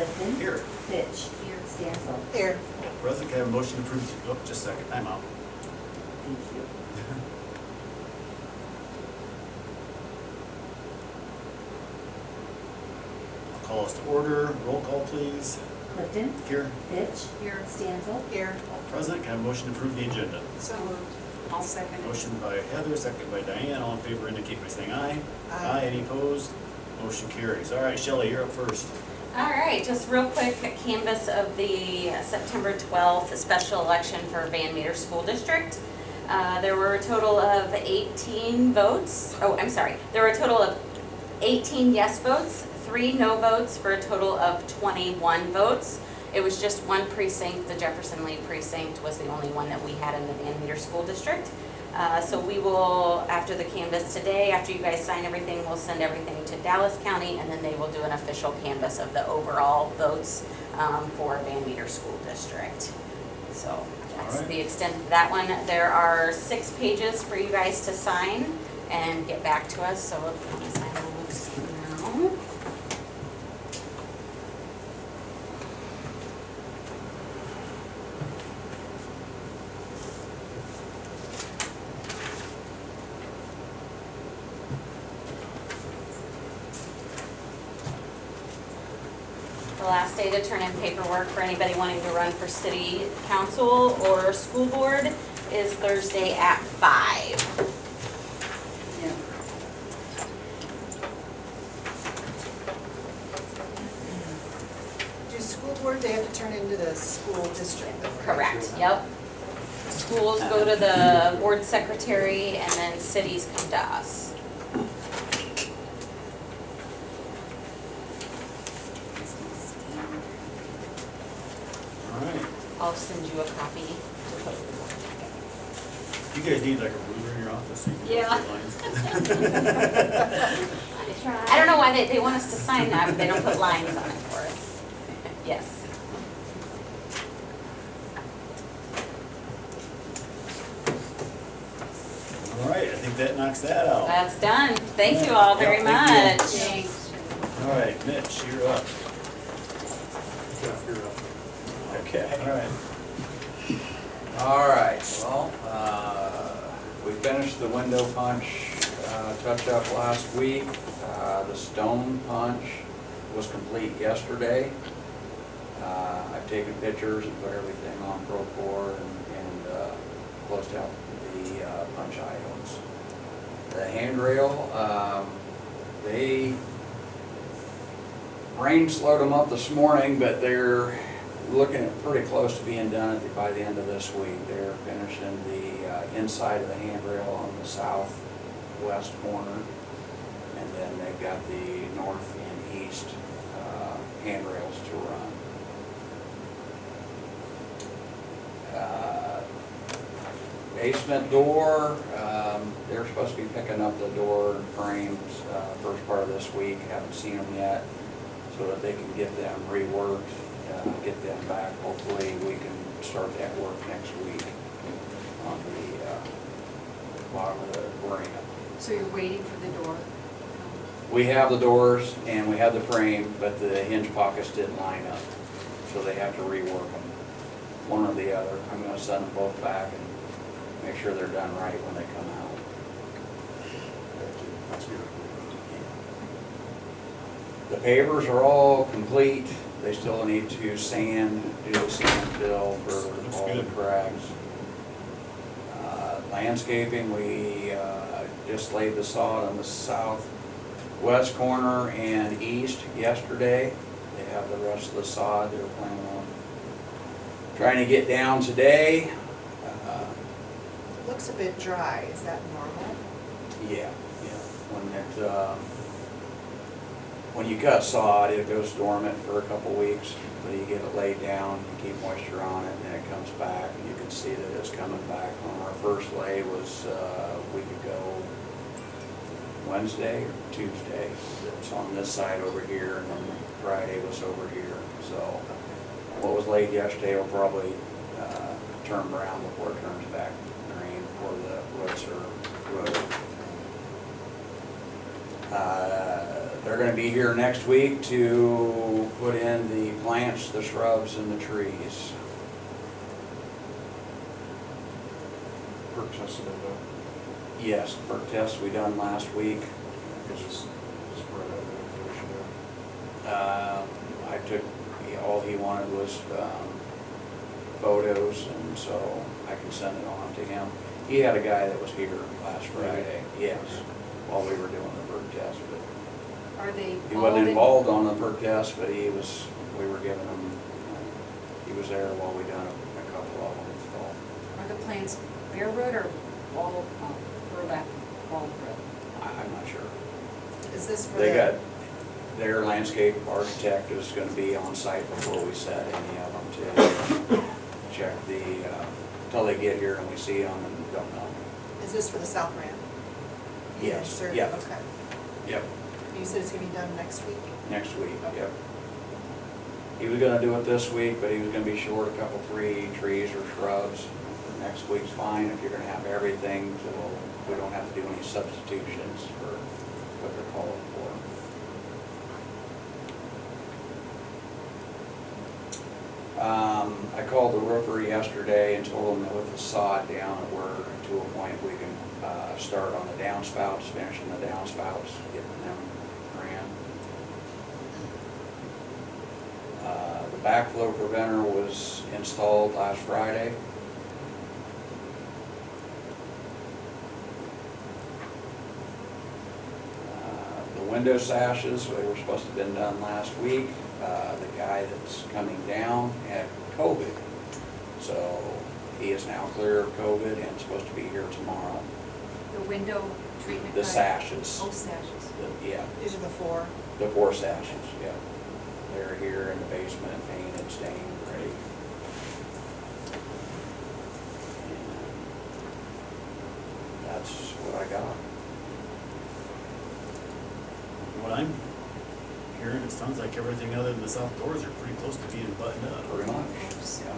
Clifton. Here. Fitch. Here. Stancil. Here. President, can I have a motion to approve, oh, just a second, time out. Thank you. Call us to order, roll call please. Clifton. Here. Fitch. Here. Stancil. Here. President, can I have a motion to approve the agenda? So moved. I'll second it. Motion by Heather, second by Diane, all in favor indicate by saying aye. Aye. Any opposed? Motion carries. All right, Shelley, you're up first. All right, just real quick, a canvas of the September 12th special election for Van Meter School District. There were a total of 18 votes. Oh, I'm sorry. There were a total of 18 yes votes, 3 no votes, for a total of 21 votes. It was just one precinct, the Jefferson Lee precinct was the only one that we had in the Van Meter School District. So we will, after the canvas today, after you guys sign everything, we'll send everything to Dallas County, and then they will do an official canvas of the overall votes for Van Meter School District. So that's All right. the extent of that one. There are 6 pages for you guys to sign and get back to us, so if you want to sign those now. The last day to turn in paperwork for anybody wanting to run for city council or school board is Thursday at 5. Do school board, they have to turn into the school district? Correct, yep. Schools go to the board secretary and then cities come to us. All right. I'll send you a copy to put in the board. You guys need like a ruler in your office so you can Yeah. put lines. I don't know why they want us to sign that, but they don't put lines on it for us. Yes. All right, I think that knocks that out. That's done. Thank you all very Yeah, thank much. you. All right, Mitch, you're up. Jeff, you're up. Okay. All right. All right, well, we finished the window punch touch-up last week. The stone punch was complete yesterday. I've taken pictures and put everything on Procore and closed out the punch items. The handrail, rain slowed them up this morning, but they're looking at pretty close to being done by the end of this week. They're finishing the inside of the handrail on the southwest corner, and then they've got the north and east handrails to run. Basement door, they're supposed to be picking up the door frames first part of this week. Haven't seen them yet, so that they can get them reworked, get them back. Hopefully we can start that work next week on the bottom of the ramp. So you're waiting for the door? We have the doors and we have the frame, but the hinge pockets didn't line up, so they have to rework them, one or the other. I'm gonna send them both back and make sure they're done right when they come out. That's good. The pavers are all complete. They still need to sand, do the sand fill for Looks all the good. cracks. Landscaping, we just laid the sod on the southwest corner and east yesterday. They have the rest of the sod they're planning on trying to get down today. Looks a bit dry, is that normal? Yeah. When you cut sod, it goes dormant for a couple weeks. So you get it laid down, you keep moisture on it, and then it comes back, and you can see that it's coming back. On our first lay was a week ago, Wednesday or Tuesday. It's on this side over here, and then Friday was over here. So what was laid yesterday will probably turn brown before it turns back green, before the roots are rooted. They're gonna be here next week to put in the plants, the shrubs, and the trees. Perk tested it up. Yes, perk test we done last week. Just spread out the information I took, all he wanted was photos, and so I can send it on to him. He had a guy that was here last Friday, yes, while we were doing the perk test, but Are they he all wasn't in- involved on the perk test, but we were giving him, he was there while we done a couple of them, so. Are the plants bare root or all burlap, all root? I'm not sure. Is this for They the- got, their landscape architect is gonna be on site before we set any of them to check the, till they get here and we see them and don't know. Is this for the South Ramp? Yes, Sir? yeah. Okay. Yep, You said it's gonna be done next week? next week, Okay. yep. He was gonna do it this week, but he was gonna be short a couple trees or shrubs. Next week's fine if you're gonna have everything, so we don't have to do any substitutions for what they're calling for. I called the roofer yesterday and told him that with the sod down, we're to a point we can start on the downspouts, finishing the downspouts, getting them ran. The backflow preventer was installed last Friday. The window sashes, they were supposed to have been done last week. The guy that's coming down had COVID, so he is now clear of COVID and supposed to be here tomorrow. The window treatment? The guy? sashes. Oh, sashes. Yeah, These are the four. the 4 sashes, yeah. They're here in the basement, painted, stained, ready. And that's what I got. What I'm hearing, it sounds like everything other than the south doors are pretty close to being buttoned up. Pretty much, yeah.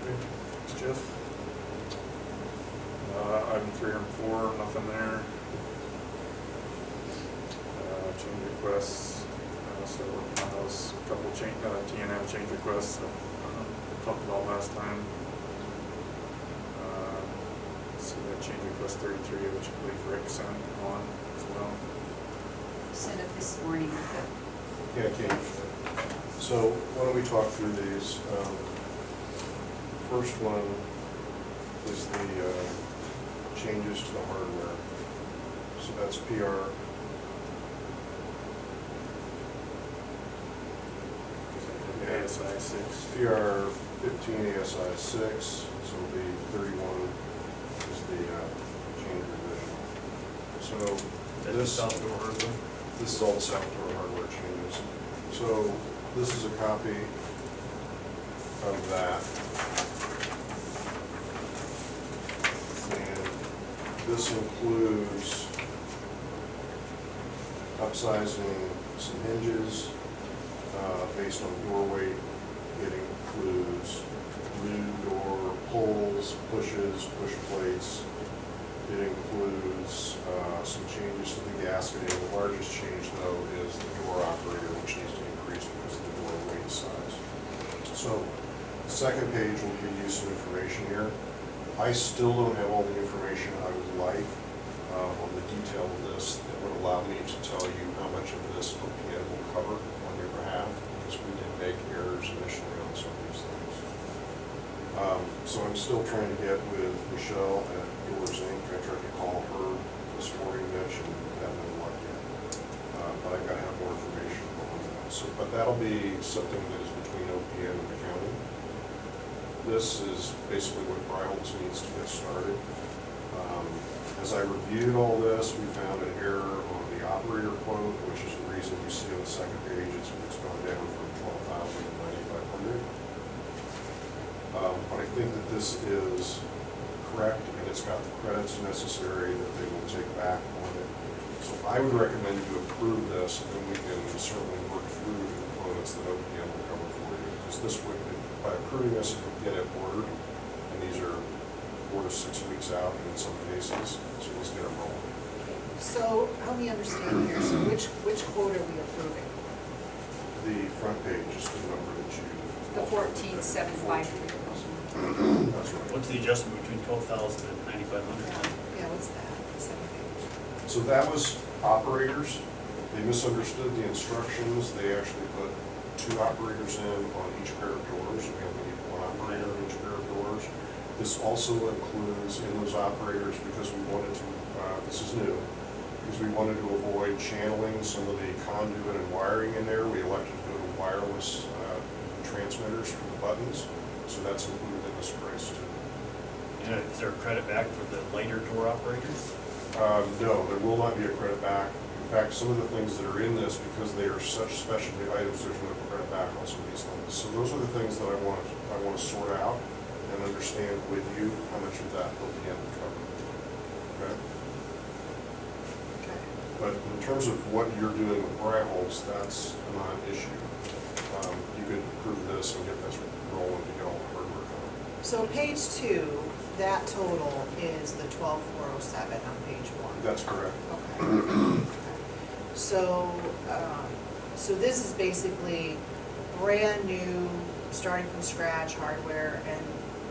Okay, thanks, Jeff. Item 3 and 4, nothing there. Change requests, so on those couple change, T&M change requests that talked about last time. So that change request 33, which I believe Rick sent on as well. Sent it this morning. Yeah, Kate. So why don't we talk through these? First one is the changes to the hardware. So that's PR. Yeah. ASI 6. PR 15 ASI 6, so it'll be 31 is the change revision. So That's the south door hardware. this is all the south door hardware changes. So this is a copy of that. And this includes upsizing some hinges based on door weight. It includes new door pulls, pushes, push plates. It includes some changes to the gasketing. The largest change, though, is the door operator, which needs to increase because of the door weight size. So the second page will give you some information here. I still don't have all the information I would like on the detail of this that would allow me to tell you how much of this OPM will cover on your behalf, because we did make errors initially on some of these things. So I'm still trying to get with Michelle at Doors Inc. I tried to call her this morning, Mitch, and haven't had luck yet. But I've got to have more information on that. So, but that'll be something that is between OPM and the county. This is basically what Bryholtz needs to get started. As I reviewed all this, we found an error on the operator quote, which is the reason you see on the second page it's gone down from 12,000 to 9,500. But I think that this is correct, and it's got the credits necessary that they will take back on it. So I would recommend you approve this, and then we can certainly work through the components that OPM will cover for you. Because this would, by approving this, it would get it ordered, and these are 4 to 6 weeks out in some cases, so let's get them rolling. So help me understand here, so which quote are we approving? The front page is the number that you. The 14,753. That's right. What's the adjustment between 12,000 and 9,500? Yeah, what's that, the second page? So that was operators. They misunderstood the instructions. They actually put 2 operators in on each pair of doors. We only need 1 operator on each pair of doors. This also includes in those operators, because we wanted to, this is new, because we wanted to avoid channeling some of the conduit and wiring in there. We elected to go to wireless transmitters for the buttons. So that's included in this price too. Yeah, is there a credit back for the lighter door operators? No, there will not be a credit back. In fact, some of the things that are in this, because they are such specialty items, there's no credit back on some of these things. So those are the things that I want to sort out and understand with you how much of that will be covered. Okay? Okay. But in terms of what you're doing with Bryholtz, that's a non-issue. You could approve this and get this rolling to get all the hardware coming. So page 2, that total is the 12,407 on page 1. That's correct. Okay. So, so this is basically brand new, starting from scratch hardware, and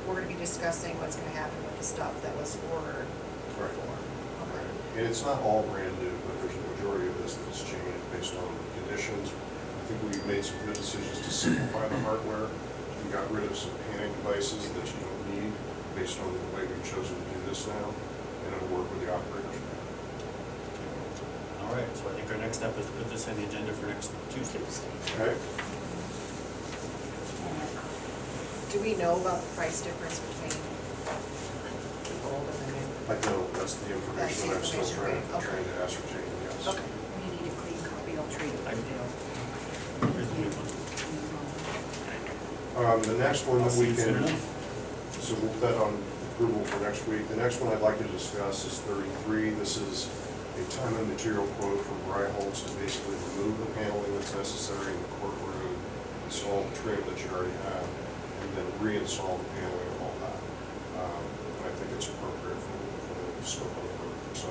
we're gonna be discussing what's gonna happen with the stuff that was ordered Right. before. Okay. And it's not all brand new, but there's a majority of this that's changed based on conditions. I think we've made some good decisions to simplify the hardware. We got rid of some panic devices that you don't need based on the way we've chosen to do this now, and it'll work with the operators. All right, so I think our next step is to put this on the agenda for next Tuesday. Okay? Do we know about the price difference between the old and the new? I know that's the information that I'm still trying Okay. to ascertain, yes. Okay. When you need a clean copy, I'll trade it I- with Dale. Here's the new one. The next one I'll that see we you soon can, enough. so we'll put that on approval for next week. The next one I'd like to discuss is 33. This is a time and material quote from Bryholtz to basically remove the paneling that's necessary in the courtroom, install the trim that you already have, and then reinstall the paneling and all that. And I think it's appropriate for the scope of the work. So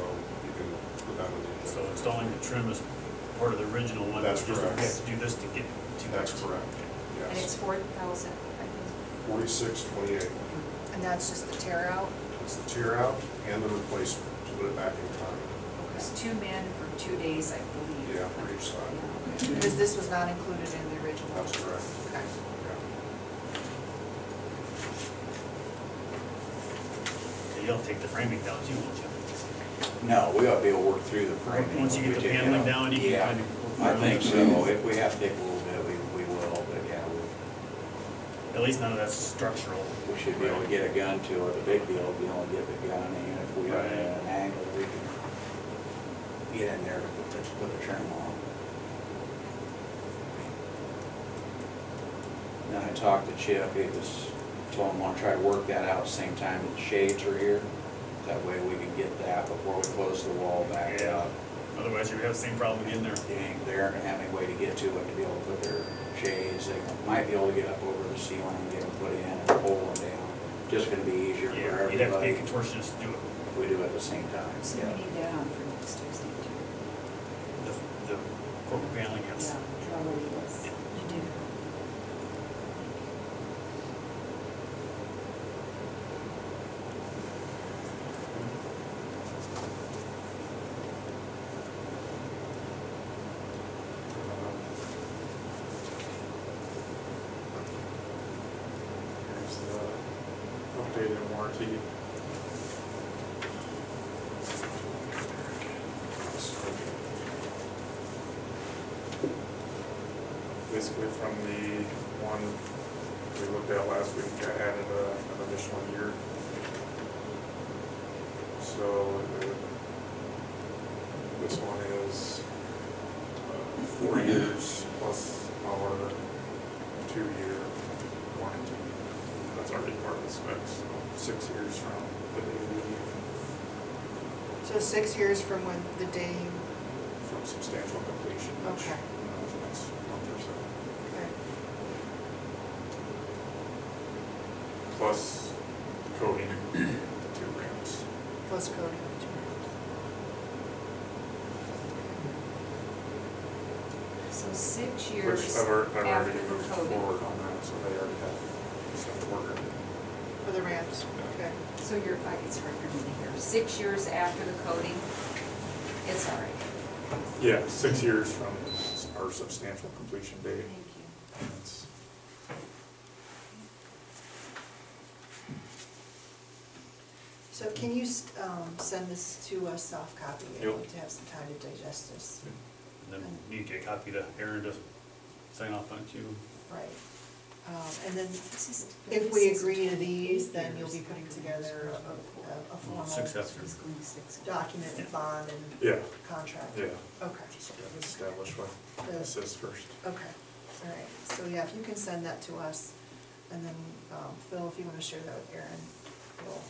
you can put that on the agenda. So installing the trim is part of the original one. That's We just correct. have to do this to get to. That's correct, And it's yes. 4,000, I think. 4628. And that's just the tear out? It's the tear out and the replacement to put it back in time. It's 2 men for 2 days, I believe. Yeah, for each side. Yeah. Because this was not included in the original? That's correct. Okay. Yeah. You'll take the framing down too, won't you? No, we ought to be able to work through the framing. Once you when get we the take it paneling out. down, you can Yeah, kind of. I think so. If we have to take a little bit, we will, but yeah, At least none of that's structural. we should be able to get a gun to it. The big deal will be able to get the gun, and if we have Right. an angle, we can get in there to put the trim on. Then I talked to Chip, told him I want to try to work that out at the same time that the shades are here. That way we can get that before we close the wall back Yeah. up. Otherwise, you're gonna have the same problem in there. They aren't gonna have any way to get to it to be able to put their shades. They might be able to get up over the ceiling and get them put in and pull them down. Just gonna be easier for Yeah, you'd have to pay everybody contortionists to do it. if we do it at the same time. So we need that on for next Tuesday, too. The corporate paneling, yes. Yeah, probably was. You did. Here's the updated warranty. Basically from the one we looked at last week, I added an additional year. So this one is 4 years plus our 2-year warranty. That's already part of the specs, so 6 years from the day we leave, So 6 years from when the day, from substantial completion, which, Okay. is next month or so. okay, Plus coating plus coating on each brand. So 6 Which years I've already after the moved coating. forward on that, so they already have some order. For the ramps, okay. So it's hard for me to hear. 6 years after the coating, it's all right. Yeah, 6 years from our substantial completion date. Thank you. And it's- So can you send this to us, soft copy? I'd Yep. like to have some time to digest this. And then you get a copy to Aaron to sign off on it too. Right. And then This is- if we this is agree to 20 these, then years you'll be putting after together a formal Successor. He's going 6. document with bond and Yeah, contract. yeah, Okay, just gotta establish what this is first. okay, all right. So yeah, if you can send that to us, and then Phil, if you want to share that with Aaron, we'll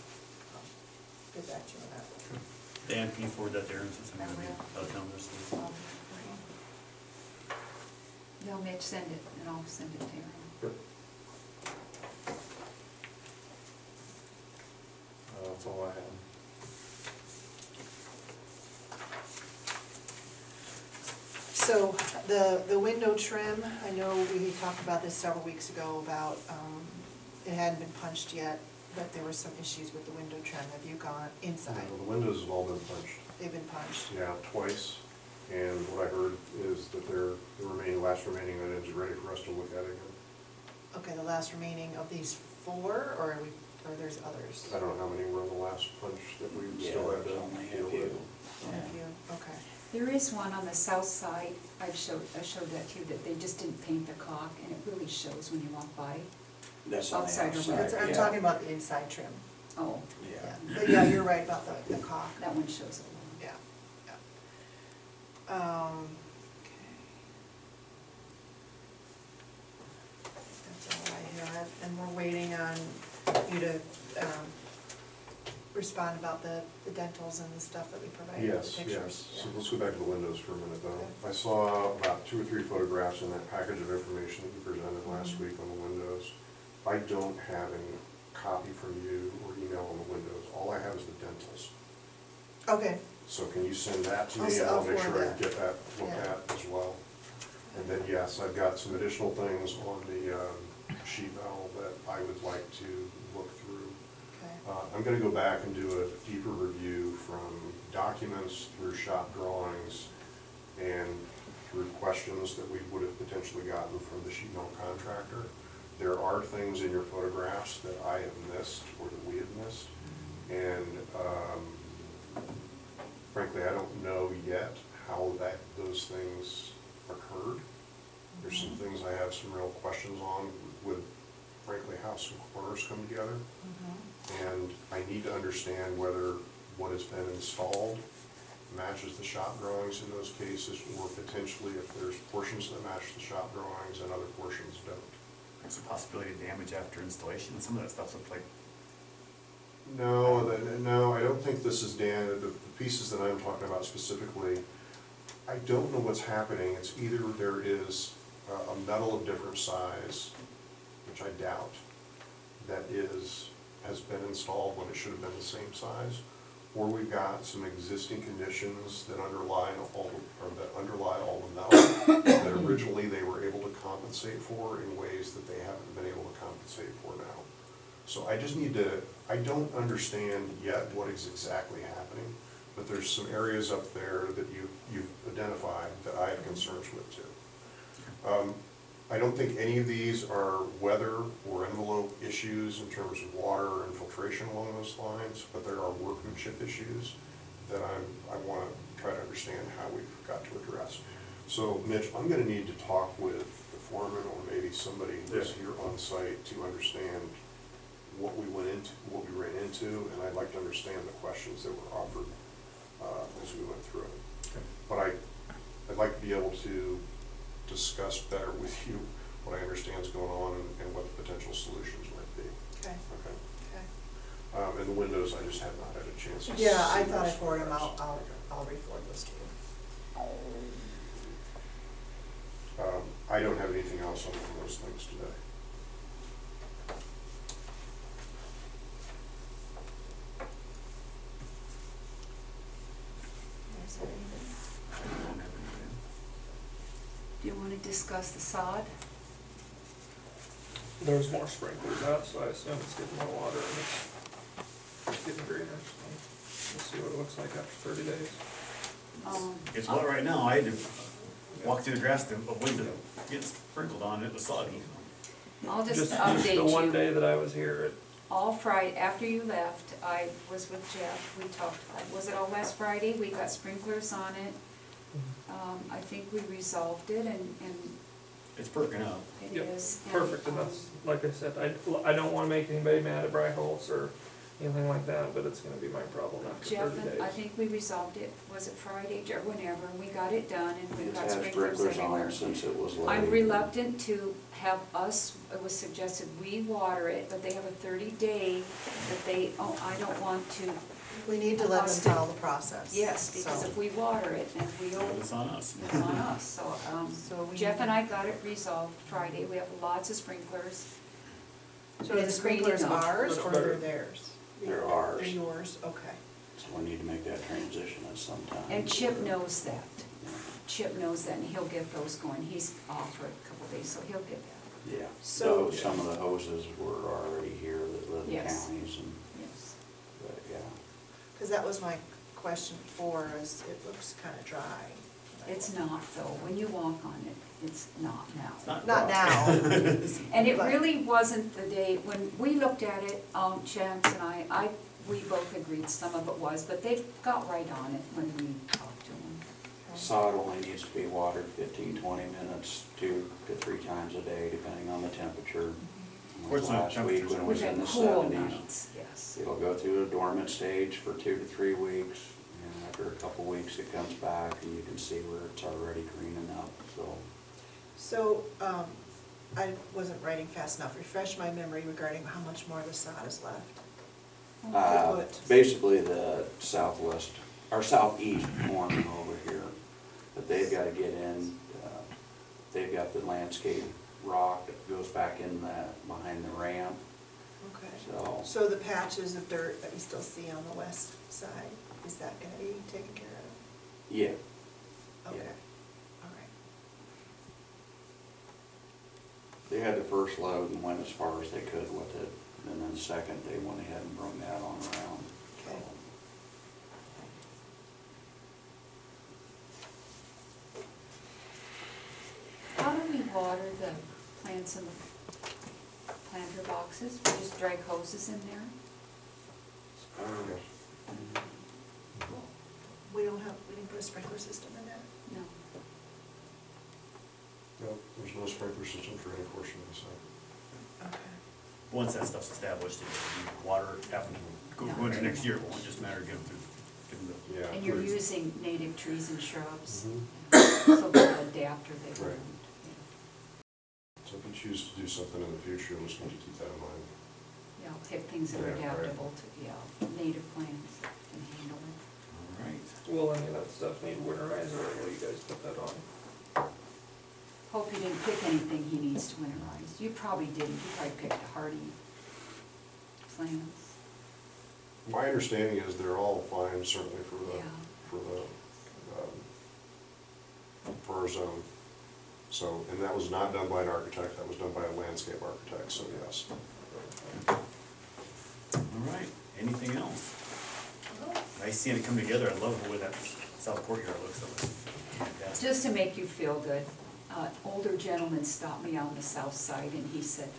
get back to you on that. Dan, can you forward that to Aaron since I'm I gonna be will. out of town this week? No, Mitch, send it, and I'll send it to Aaron. Yep. That's all I have. So the window trim, I know we talked about this several weeks ago about, it hadn't been punched yet, but there were some issues with the window trim. Have you gone inside? The windows have all been punched, They've been punched? yeah, twice. And what I heard is that the last remaining items are ready for us to look at again. Okay, the last remaining of these 4, or there's others? I don't know how many were in the last punch that we Yeah, still had there's to only a deal few. with. One of you, okay. There is one on the south side, I showed that to you, that they just didn't paint the caulk, and it really shows when you walk by. That's on the Outside or outside, That's- I'm yeah. talking about the inside trim. Oh, Yeah. But yeah, you're right about the caulk. that one shows it. Yeah, yeah. Okay. That's all I have, and we're waiting on you to respond about the dentals and the stuff that we provided, the Yes, pictures. yes. So let's go back to the windows for a minute though. I saw about 2 or 3 photographs in that package of information that you presented last week on the windows. I don't have any copy from you or email on the windows. All I have is the dentals. Okay, So can you send that to I'll me and I'll make forward sure I that. get that looked Yeah. at as well. And then, yes, I've got some additional things on the sheet metal that I would like to look through. okay, I'm gonna go back and do a deeper review from documents through shop drawings and through questions that we would have potentially gotten from the sheet metal contractor. There are things in your photographs that I have missed or that we have missed. And frankly, I don't know yet how those things occurred. There's some things I have some real questions on with, frankly, how some corners come together. And I need to understand whether what has been installed matches the shop drawings in those cases, or potentially if there's portions that match the shop drawings and other portions don't. There's a possibility of damage after installation, some of that stuff looked like. No, I don't think this is Dan, the pieces that I'm talking about specifically, I don't know what's happening. It's either there is a metal of different size, which I doubt, that has been installed when it should have been the same size, or we've got some existing conditions that underlie all the metal that originally they were able to compensate for in ways that they haven't been able to compensate for now. So I just need to, I don't understand yet what is exactly happening, but there's some areas up there that you've identified that I have concerns with too. I don't think any of these are weather or envelope issues in terms of water or infiltration along those lines, but there are workmanship issues that I want to try to understand how we've got to address. So Mitch, I'm going to need to talk with the foreman or maybe somebody who's here on site to understand what we ran into, and I'd like to understand the questions that were offered as we went through it. Okay. But I'd like to be able to discuss better with you what I understand is going on and what the potential solutions might be. okay, Okay. okay. And the windows, I just have not had a chance to Yeah, I see thought I those forwarded them, photographs. I'll re-forward those to you. I don't have anything else on those things today. Is there anything? I don't have anything. Do you want to discuss the sod? There's more sprinklers out, so I assume it's getting more water and it's getting greener. So we'll see what it looks like after 30 days. It's wet right now, I had to walk through the grass to avoid the getting sprinkled on, it was soggy. I'll just The update one you. day that I was here, All Friday, after you left, I was with Jeff, we talked, was it all last Friday? We got sprinklers on it. I think we resolved it and It's perking up. it Yep, is. perfect, and that's, like I said, I don't wanna make anybody mad at Bryholtz or anything like that, but it's gonna be my problem after Jeff, 30 days. I think we resolved it, was it Friday or whenever, and we got it done and we It's got had sprinklers sprinklers on everywhere. it since it was laid. I'm reluctant to have us, it was suggested we water it, but they have a 30-day that they, I don't want to, We need to let them follow the process. yes, because So- if we water it and we don't, It's on us. it's on us, so, So we Jeff need and to- I got it resolved Friday, we have lots of sprinklers. So are the It's green sprinklers enough. ours Much or better. they're theirs? They're ours. They're yours, okay. So we need to make that transition at some time. And Chip knows that. Chip knows that, and he'll get those going. He's off for a couple days, so he'll get that. Yeah, So- so some of the hoses were already here that live in Yes. counties and, Yes. but yeah. Because that was my question before, is it looks kind of dry. It's not though. When you walk on it, it's not now. It's not Not rough. now. And it But- really wasn't the day, when we looked at it, Chance and we both agreed some of it was, but they got right on it when we talked to them. Sod only needs to be watered 15-20 minutes, 2 to 3 times a day, depending on the temperature. Where's the Last week when it was We've in had the cool 70s. nights, yes. It'll go through a dormant stage for 2 to 3 weeks, and after a couple weeks, it comes back, and you can see where it's already greening up, so. So, I wasn't writing fast enough. Refresh my memory regarding how much more of the sod is left. What? Basically the southwest, or southeast corner over here, but they've gotta get in, they've got the landscape rock that goes back in behind the ramp, Okay. so. So the patches of dirt that we still see on the west side, is that gonna be taken care of? Yeah, Okay, Yeah. all right. they had the first load and went as far as they could with it, and then second, they went ahead and brought that on around, so. Okay. How do we water the plants in the planter boxes? We just drag hoses in there? We didn't put a sprinkler system in there? No. No, there's no sprinkler system for any portion of the site. Okay. Once that stuff's established, you water after, go into next year, it won't just matter, give them the. Yeah. And you're please. using native trees and shrubs, Mhm. so they'll adapt or they Right. won't. So if you choose to do something in the future, you'll just need to keep that in mind. Yeah, pick things that are Yeah, right. adaptable to, native plants that can handle it. All right. Will any of that stuff need winterized, or will you guys put that on? Hope you didn't pick anything he needs to winterize. You probably didn't, you probably picked hardy plants. My understanding is they're all fine, certainly for Yeah. for our zone. So, and that was not done by an architect, that was done by a landscape architect, so yes. All right, anything else? Nice seeing it come together, I love the way that south courtyard looks, that was fantastic. Just to make you feel good, older gentleman stopped me on the south side and he said,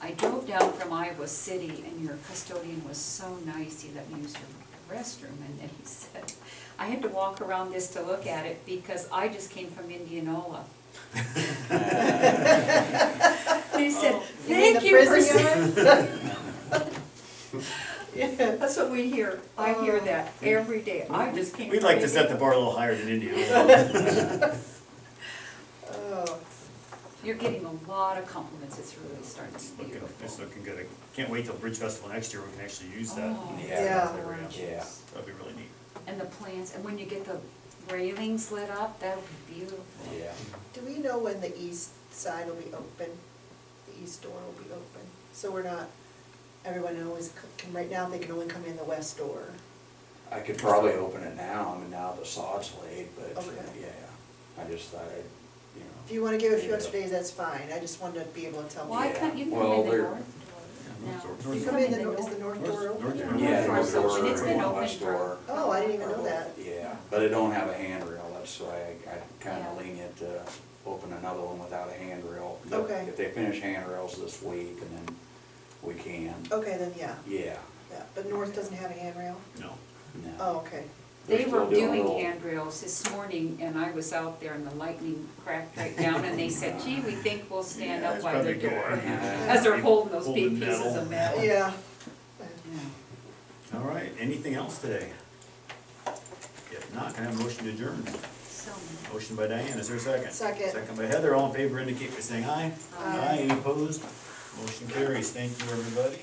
I drove down from Iowa City and your custodian was so nice, he let me use your restroom. And then he said, I had to walk around this to look at it because I just came from Indianola. He said, You mean thank the you for prison saying. Yeah. That's what we hear. I hear that every day. I just came. We'd from like to set the Indianola. bar a little higher than Indiana. Oh, You're getting a lot of compliments. It's really starting to It's be looking, beautiful. it's looking good. I can't wait till Bridge Festival next year, we can actually use that. Oh, Yeah. area. Yeah. That'd be really neat. And the plants, and when you get the railings lit up, that'll be beautiful. Yeah. do we know when the east side will be open? The east door will be open? So we're not, everyone always can, right now they can only come in the west door. I could probably open it now, I mean, now the sod's laid, but, Okay. yeah, I just thought I'd, you know. If you wanna give it a few extra days, that's fine, I just wanted to be able to tell Why you. can't you come Well, in the they're- north? Yeah, No. north You door. come in, is the north door North- open? north door. Yeah, North north door's door, open. It's been one open west for- door. Oh, I didn't even know that. Yeah, but it don't have a handrail, that's why I kinda Yeah. lenient to open another one without a handrail. But Okay. if they finish handrails this week, and then we can, Okay, then yeah, yeah, but north doesn't have a handrail? No. no. Oh, okay. They're They still were doing little- handrails this morning, and I was out there and the lightning cracked right down, and they said, gee, we think we'll stand Yeah, up it's by the probably good. door. Yeah. As they're holding those Holding big pieces metal. of metal. Yeah. Yeah. All right, anything else today? If not, can I have a motion to adjourn? So, Motion by Diane, is there a second? Second. Second by Heather, all in favor indicate by saying aye. Aye. Any opposed? Motion carries, thank you, everybody.